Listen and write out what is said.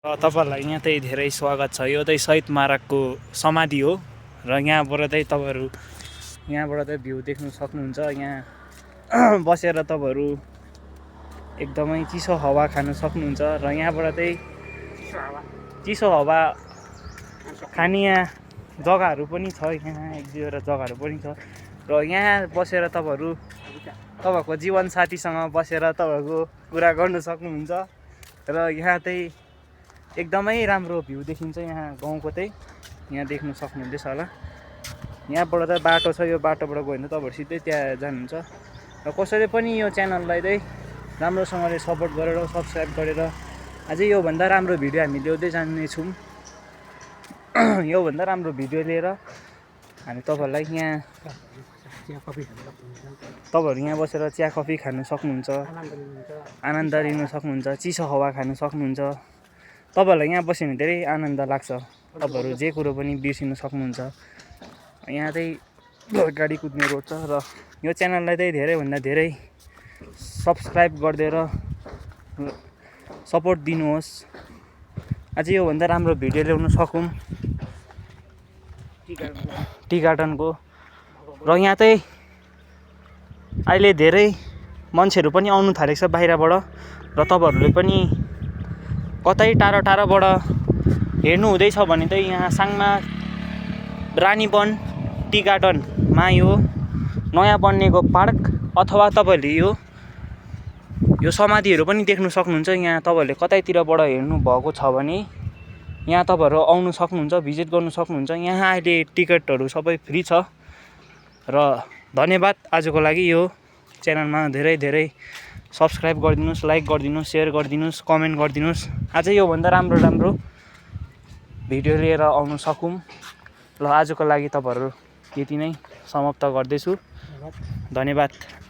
तपाईँहरूलाई यहाँ चाहिँ धेरै स्वागत छ। यो चाहिँ शहीद स्मारकको समाधि हो र यहाँबाट चाहिँ तपाईँहरू भ्यू देख्न सक्नुहुन्छ। यहाँ बसेर तपाईँहरू एकदमै चिसो हावा खान सक्नुहुन्छ र यहाँबाट चाहिँ चिसो हावा खाने यहाँ जग्गाहरू पनि छ। यहाँ एक दुईवटा जग्गाहरू पनि छ र यहाँ बसेर तपाईँहरूको जीवनसाथीसँग बसेर तपाईँहरूको कुरा गर्न सक्नुहुन्छ र यहाँ चाहिँ एकदमै राम्रो भ्यू देखिन्छ। यहाँ गाउँको चाहिँ यहाँ देख्न सक्नुहुँदैछ होला। यहाँबाट चाहिँ बाटो छ, यो बाटोबाट गयो भने तपाईँहरू सिधै त्यहाँ जानुहुन्छ। र कसैले पनि यो च्यानललाई चाहिँ राम्रोसँगले सपोर्ट गरेर सब्सक्राइब गरेर अझै योभन्दा राम्रो भिडियो हामी ल्याउँदै जानेछौँ। योभन्दा राम्रो भिडियो लिएर हामी तपाईँहरूलाई तपाईँहरू यहाँ बसेर चिया कफी खानु सक्नुहुन्छ, आनन्द लिन सक्नुहुन्छ, चिसो हावा खानु सक्नुहुन्छ। तपाईँहरूलाई यहाँ बस्यो भने धेरै आनन्द लाग्छ। तपाईँहरू जे कुरो पनि बिर्सिन सक्नुहुन्छ। यहाँ चाहिँ गाडी कुद्ने रोड छ र यो च्यानललाई चाहिँ धेरैभन्दा धेरै सब्सक्राइब गरिदिएर सपोर्ट दिनुहोस्। अझै योभन्दा राम्रो भिडियो ल्याउन सकौँ टी गार्डनको। र यहाँ चाहिँ अहिले धेरै मान्छेहरू पनि आउनु थालेको छ बाहिरबाट र तपाईँहरूले पनि कतै टाढो टाढोबाट हेर्नु हुँदैछ भने चाहिँ यहाँ साङमा रानीवन टी गार्डनमा यो नयाँ बनिएको पार्क अथवा तपाईँहरूले यो समाधिहरू पनि देख्नु सक्नुहुन्छ। यहाँ तपाईँहरूले कतैतिरबाट हेर्नु भएको छ भने यहाँ तपाईँहरू आउनु सक्नुहुन्छ, भिजिट गर्नु सक्नुहुन्छ। यहाँ अहिले टिकटहरू सबै फ्री छ। र धन्यवाद आजको लागि। यो च्यानलमा धेरै धेरै सब्सक्राइब गरिदिनुहोस्, लाइक गरिदिनुहोस्, सेयर गरिदिनुहोस्, कमेन्ट गरिदिनुहोस्। अझै योभन्दा राम्रो राम्रो भिडियो लिएर आउन सकौँ। ल आजको लागि तपाईँहरू यति नै समाप्त गर्दैछु। धन्यवाद।